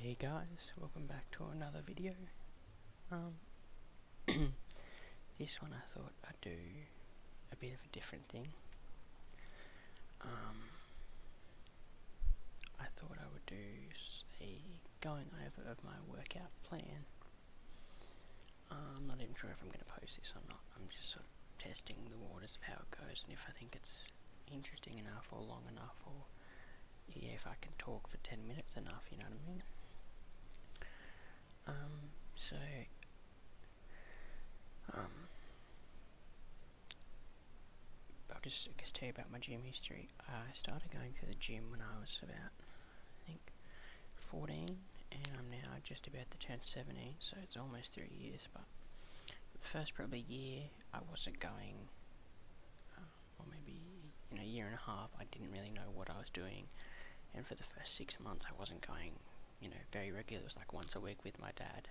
Hey guys, welcome back to another video. This one I thought I'd do a bit of a different thing. I thought I would do a going over of my workout plan. I'm not even sure if I'm going to post this or not. I'm just sort of testing the waters of how it goes and if I think it's interesting enough or long enough, or if I can talk for 10 minutes enough, you know what I mean? I'll just tell you about my gym history. I started going to the gym when I was about, I think, 14, and I'm now just about to turn 17, so it's almost 3 years, but the first probably year I wasn't going, or maybe, a year and a half, I didn't really know what I was doing, and for the first 6 months I wasn't going, very regular. It was like once a week with my dad.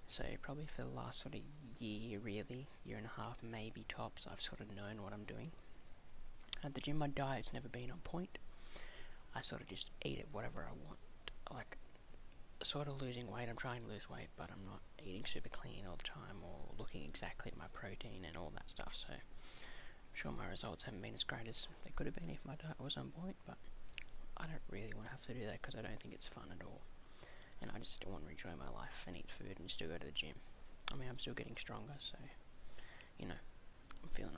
So probably for the last sort of year, really, year and a half, maybe tops, I've sort of known what I'm doing. At the gym, my diet's never been on point. I sort of just eat it whatever I want. Like, sort of losing weight, I'm trying to lose weight, but I'm not eating super clean all the time or looking exactly at my protein and all that stuff. So I'm sure my results haven't been as great as they could have been if my diet was on point, but I don't really want to have to do that because I don't think it's fun at all. And I just still want to enjoy my life and eat food and still go to the gym. I mean, I'm still getting stronger, so, I'm feeling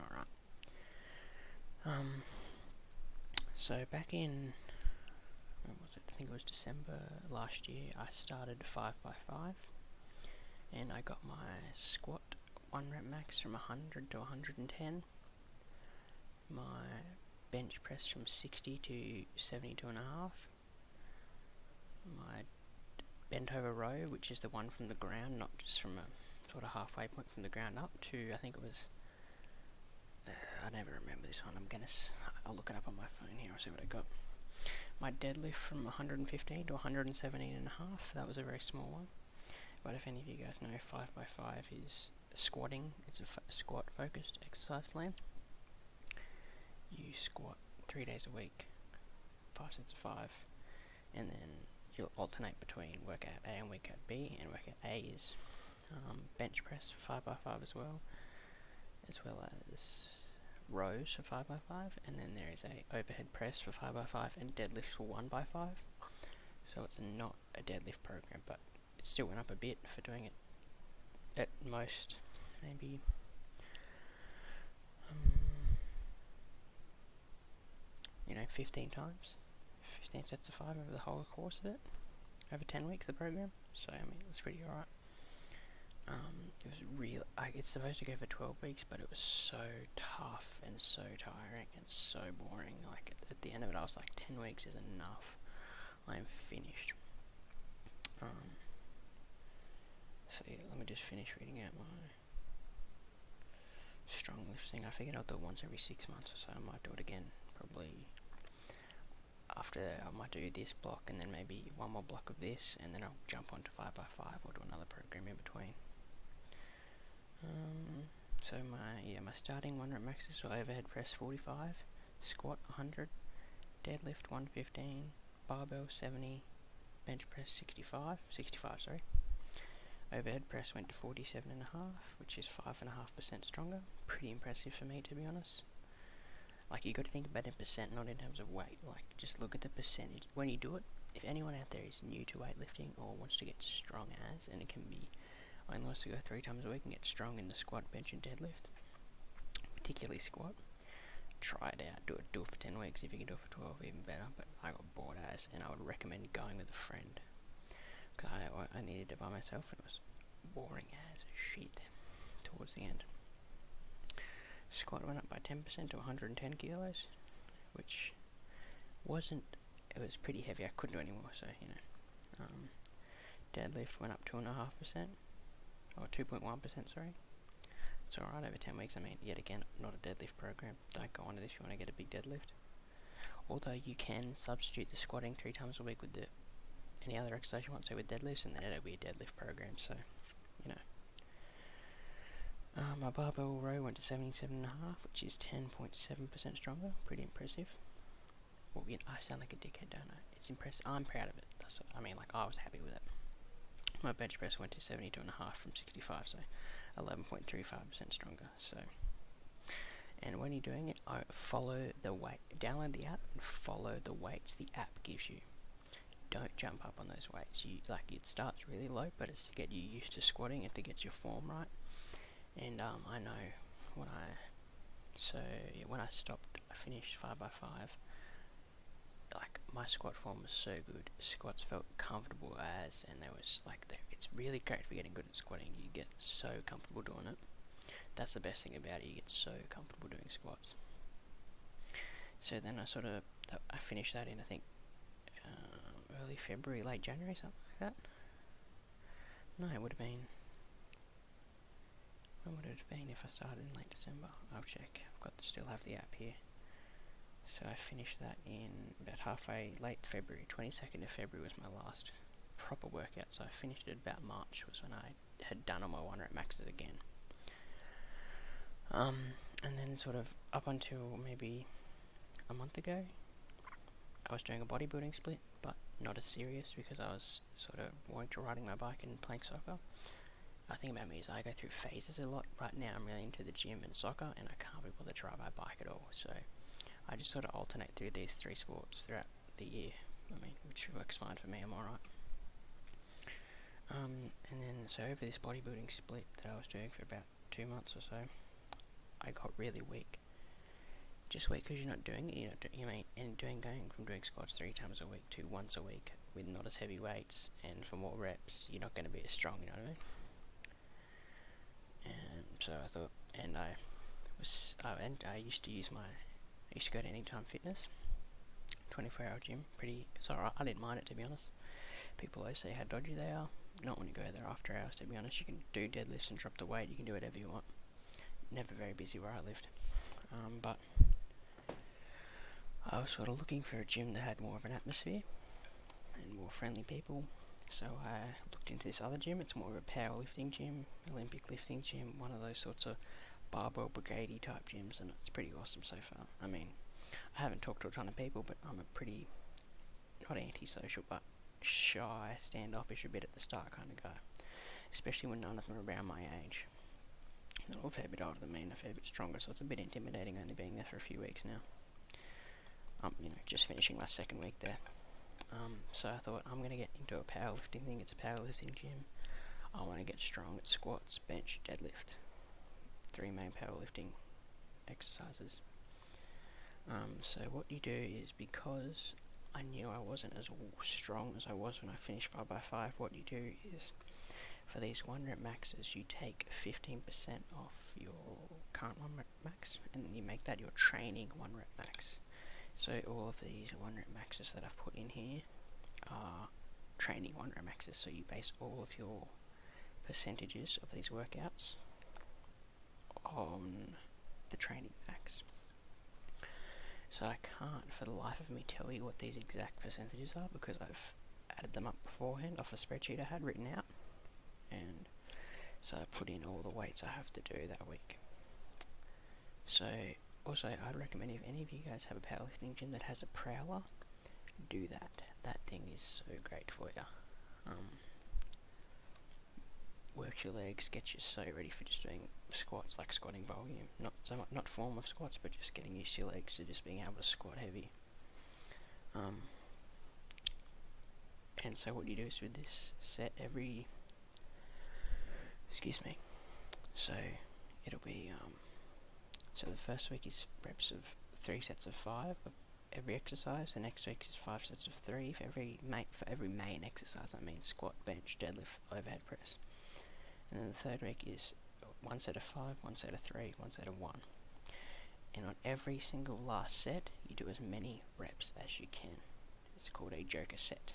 alright. So back in, when was it? I think it was December last year, I started 5x5, and I got my squat 1 rep max from 100 to 110, my bench press from 60 to 72.5, my bent over row, which is the one from the ground, not just from a sort of halfway point from the ground up to, I think it was, I never remember this one, I'll look it up on my phone here, I'll see what I got. My deadlift from 115 to 117.5, that was a very small one, but if any of you guys know, 5x5 is squatting. It's a squat focused exercise plan. You squat 3 days a week, 5 sets of 5, and then you'll alternate between workout A and workout B, and workout A is bench press for 5x5 as well as rows for 5x5, and then there is a overhead press for 5x5 and deadlift for 1x5. So it's not a deadlift program, but it still went up a bit for doing it at most maybe 15 times, 15 sets of 5 over the whole course of it, over 10 weeks the program. So I mean, it was pretty alright. It was real. It's supposed to go for 12 weeks, but it was so tough and so tiring and so boring. Like at the end of it, I was like, 10 weeks is enough. I am finished. So yeah, let me just finish reading out my Stronglifts thing. I figured I'll do it once every 6 months or so. I might do it again, probably after. I might do this block and then maybe one more block of this, and then I'll jump onto 5x5 or do another program in between. So my starting 1 rep maxes were overhead press 45, squat 100, deadlift 115, barbell 70, bench press 65, sorry. Overhead press went to 47.5, which is 5.5% stronger. Pretty impressive for me, to be honest. Like, you got to think about it in percent, not in terms of weight. Like, just look at the percentage when you do it. If anyone out there is new to weightlifting or wants to get strong as, and it can be, only wants to go 3 times a week and get strong in the squat, bench and deadlift, particularly squat, try it out. Do it for 10 weeks. If you can do it for 12, even better. But I got bored as, and I would recommend going with a friend, because I needed it by myself, and it was boring as shit towards the end. Squat went up by 10% to 110 kilos, which wasn't, it was pretty heavy. I couldn't do any more, so deadlift went up 2.5%, or 2.1%, sorry. It's alright over 10 weeks. I mean, yet again, not a deadlift program. Don't go on it if you want to get a big deadlift. Although you can substitute the squatting 3 times a week with any other exercise you want, say with deadlifts, and then it'll be a deadlift program, so, my barbell row went to 77.5, which is 10.7% stronger. Pretty impressive. Well, I sound like a dickhead, don't I? It's impressive. I'm proud of it. So I mean, like, I was happy with it. My bench press went to 72.5 from 65, so 11.35% stronger. So, and when you're doing it, I follow the weight. Download the app and follow the weights the app gives you. Don't jump up on those weights. It starts really low, but it's to get you used to squatting and to get your form right. And I know when I stopped, I finished 5x5. Like, my squat form was so good. Squats felt comfortable and it's really great for getting good at squatting. You get so comfortable doing it. That's the best thing about it. You get so comfortable doing squats. So then I finished that in, I think, early February, late January, something like that. No, it would have been. When would it have been if I started in late December? I'll check. Still have the app here. So I finished that in about halfway, late February. 22nd of February was my last proper workout. So I finished it about March, was when I had done all my 1 rep maxes again. And then sort of up until maybe a month ago, I was doing a bodybuilding split, but not as serious because I was sort of wanting to riding my bike and playing soccer. The thing about me is I go through phases a lot. Right now I'm really into the gym and soccer, and I can't be bothered to ride my bike at all. So I just sort of alternate through these 3 sports throughout the year. I mean, which works fine for me. I'm alright. And then so over this bodybuilding split that I was doing for about 2 months or so, I got really weak. Just weak because you're not doing it. Going from doing squats 3 times a week to once a week with not as heavy weights and for more reps, you're not going to be as strong. You know what I mean? And so I thought, and I used to go to Anytime Fitness, 24-hour gym. It's alright. I didn't mind it, to be honest. People always say how dodgy they are. Not when you go there after hours, to be honest. You can do deadlifts and drop the weight. You can do whatever you want. Never very busy where I lived. But I was sort of looking for a gym that had more of an atmosphere and more friendly people. So I looked into this other gym. It's more of a powerlifting gym, Olympic lifting gym, one of those sorts of barbell brigade type gyms, and it's pretty awesome so far. I mean, I haven't talked to a ton of people, but I'm a pretty, not antisocial, but shy, standoffish a bit at the start kind of guy. Especially when none of them are around my age. They're all a fair bit older than me and a fair bit stronger, so it's a bit intimidating only being there for a few weeks now. Just finishing my 2nd week there. So I thought, I'm going to get into a powerlifting thing. It's a powerlifting gym. I want to get strong at squats, bench, deadlift. 3 main powerlifting exercises. So what you do is, because I knew I wasn't as strong as I was when I finished 5x5, what you do is, for these 1 rep maxes, you take 15% off your current 1 rep max, and then you make that your training 1 rep max. So all of these 1 rep maxes that I've put in here are training 1 rep maxes, so you base all of your percentages of these workouts on the training max. So I can't for the life of me tell you what these exact percentages are, because I've added them up beforehand off a spreadsheet I had written out, and so I put in all the weights I have to do that week. So also, I'd recommend, if any of you guys have a powerlifting gym that has a prowler, do that. That thing is so great for you. Works your legs, gets you so ready for just doing squats, like squatting volume. Not form of squats, but just getting used to your legs to just being able to squat heavy. And so what you do is, with this set, so it'll be so the first week is reps of 3 sets of 5 of every exercise. The next week is 5 sets of 3 for every main exercise. That means squat, bench, deadlift, overhead press. And then the third week is 1 set of 5, 1 set of 3, 1 set of 1. And on every single last set, you do as many reps as you can. It's called a joker set.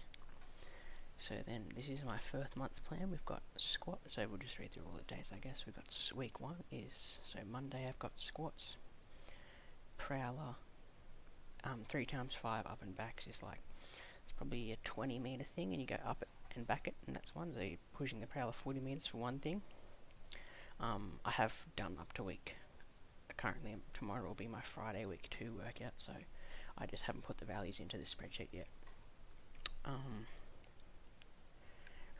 So then, this is my 1st month plan. We've got squat, so we'll just read through all the days, I guess. We've got week 1 is, so Monday I've got squats, prowler, 3 times 5 up and backs is like, it's probably a 20 meter thing, and you go up it and back it, and that's one, so you're pushing the prowler 40 meters for one thing. I have done up to week, currently tomorrow will be my Friday week 2 workout, so I just haven't put the values into this spreadsheet yet.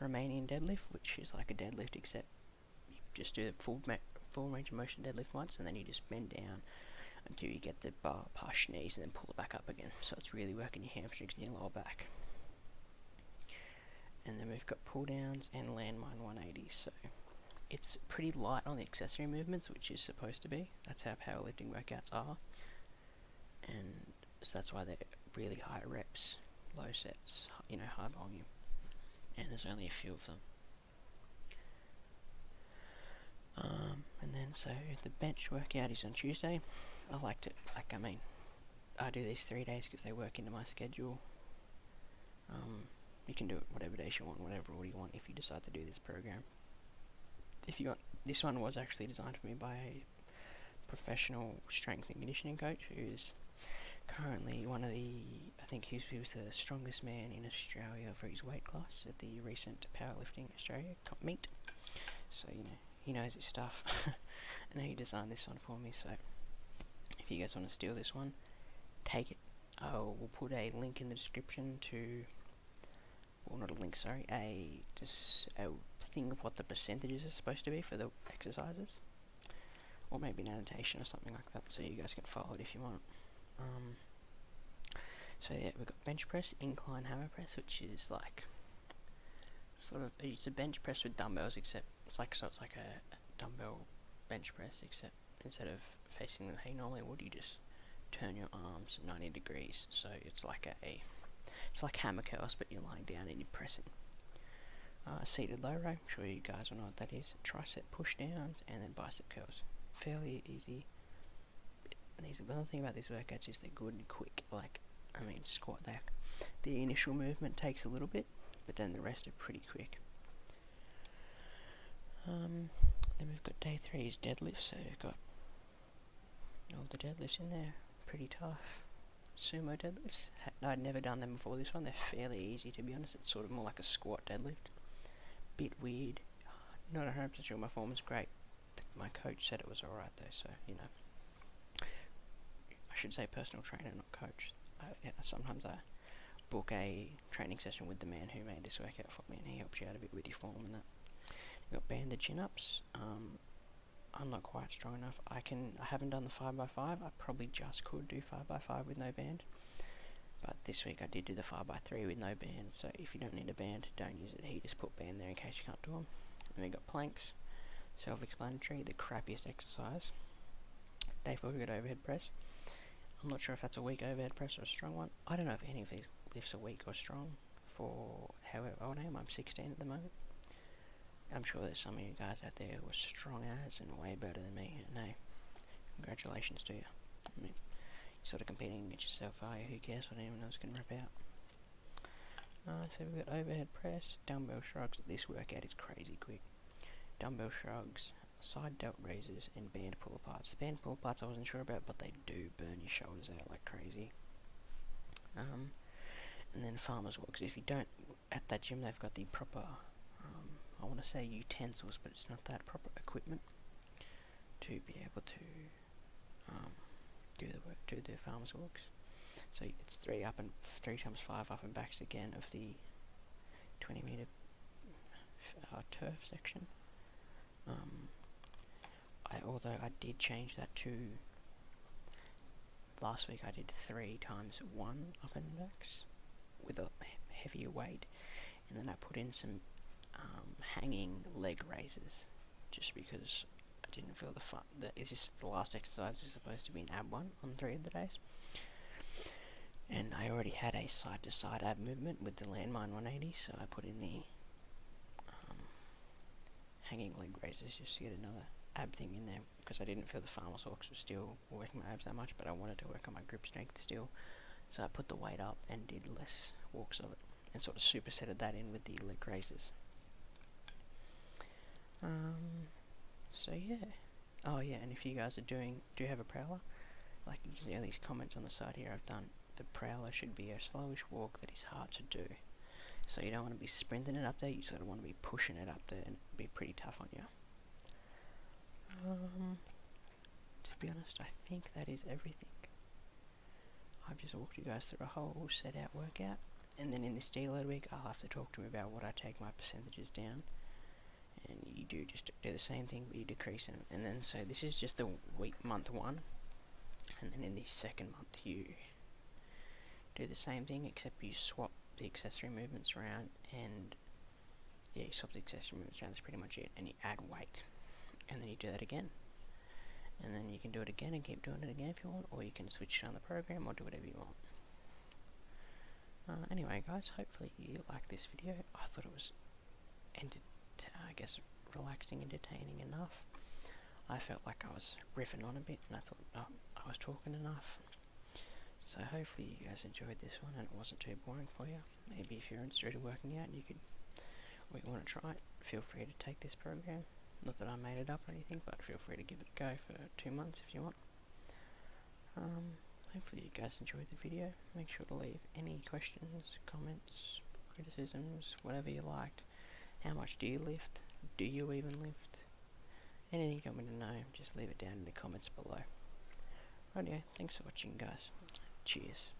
Romanian deadlift, which is like a deadlift except you just do the full range of motion deadlift once, and then you just bend down until you get the bar past your knees and then pull it back up again. So it's really working your hamstrings and your lower back. And then we've got pull downs and landmine 180s. So it's pretty light on the accessory movements, which is supposed to be. That's how powerlifting workouts are. And so that's why they're really high reps, low sets, high volume. And there's only a few of them. And then so the bench workout is on Tuesday. I do these 3 days because they work into my schedule. You can do it whatever days you want, whatever order you want if you decide to do this program. This one was actually designed for me by a professional strength and conditioning coach who's currently I think he was the strongest man in Australia for his weight class at the recent Powerlifting Australia meet. So, he knows his stuff. And he designed this one for me, so if you guys want to steal this one, take it. We'll put a link in the description not a link, sorry, a thing of what the percentages are supposed to be for the exercises. Or maybe an annotation or something like that, so you guys can follow it if you want. So yeah, we've got bench press, incline hammer press, which is like it's a bench press with dumbbells, except it's like a dumbbell bench press, except instead of facing how you normally would, you just turn your arms 90 degrees. So it's like hammer curls, but you're lying down and you're pressing. Seated low row, I'm sure you guys will know what that is. Tricep push downs and then bicep curls. Fairly easy. The other thing about these workouts is they're good and quick. Squat back. The initial movement takes a little bit, but then the rest are pretty quick. Then we've got day 3's deadlifts, so we've got all the deadlifts in there. Pretty tough. Sumo deadlifts. I'd never done them before this one. They're fairly easy, to be honest. It's sort of more like a squat deadlift. Bit weird. Not 100% sure my form is great. My coach said it was alright though, so I should say personal trainer, not coach. Sometimes I book a training session with the man who made this workout for me, and he helps you out a bit with your form and that. You've got banded chin-ups. I'm not quite strong enough. I haven't done the 5x5. I probably just could do 5x5 with no band. But this week I did do the 5x3 with no band, so if you don't need a band, don't use it. He just put band there in case you can't do them. And we got planks. Self-explanatory, the crappiest exercise. Day 4 we got overhead press. I'm not sure if that's a weak overhead press or a strong one. I don't know if any of these lifts are weak or strong for however old I am. I'm 16 at the moment. I'm sure there's some of you guys out there who are strong as and way better than me. And hey, congratulations to you. You're sort of competing against yourself, are you? Who cares what anyone else can rip out? So we've got overhead press, dumbbell shrugs. This workout is crazy quick. Dumbbell shrugs, side delt raises, and band pull aparts. The band pull aparts I wasn't sure about, but they do burn your shoulders out like crazy. And then farmer's walks. If you don't, at that gym they've got the proper, I want to say utensils, but it's not that, proper equipment to be able to do the farmer's walks. So it's 3 times 5 up and backs again of the 20 meter turf section. Although I did change that to last week, I did 3 times 1 up and backs with a heavier weight, and then I put in some hanging leg raises just because I didn't feel the fun. The last exercise was supposed to be an ab one on 3 of the days, and I already had a side to side ab movement with the landmine 180, so I put in the hanging leg raises just to get another ab thing in there, because I didn't feel the farmer's walks was still working my abs that much, but I wanted to work on my grip strength still, so I put the weight up and did less walks of it, and sort of supersetted that in with the leg raises. So yeah. Oh yeah, and if you guys do have a prowler, like you can see all these comments on the side here I've done, the prowler should be a slowish walk that is hard to do. So you don't want to be sprinting it up there, you sort of want to be pushing it up there, and it'd be pretty tough on you. To be honest, I think that is everything. I've just walked you guys through a whole set out workout. And then in this deload week, I'll have to talk to him about what I take my percentages down. And you do just do the same thing, but you decrease them. And then, so this is just the month 1. And then in the second month, you do the same thing, except you swap the accessory movements around. And yeah, you swap the accessory movements around, that's pretty much it. And you add weight. And then you do that again. And then you can do it again and keep doing it again if you want, or you can switch on the program or do whatever you want. Anyway guys, hopefully you liked this video. I thought it was, I guess, relaxing, entertaining enough. I felt like I was riffing on a bit, and I thought I was talking enough. So hopefully you guys enjoyed this one and it wasn't too boring for you. Maybe if you're interested in working out and or you want to try it, feel free to take this program. Not that I made it up or anything, but feel free to give it a go for 2 months if you want. Hopefully you guys enjoyed the video. Make sure to leave any questions, comments, criticisms, whatever you liked. How much do you lift? Do you even lift? Anything you want me to know, just leave it down in the comments below. Rightio, thanks for watching guys. Cheers.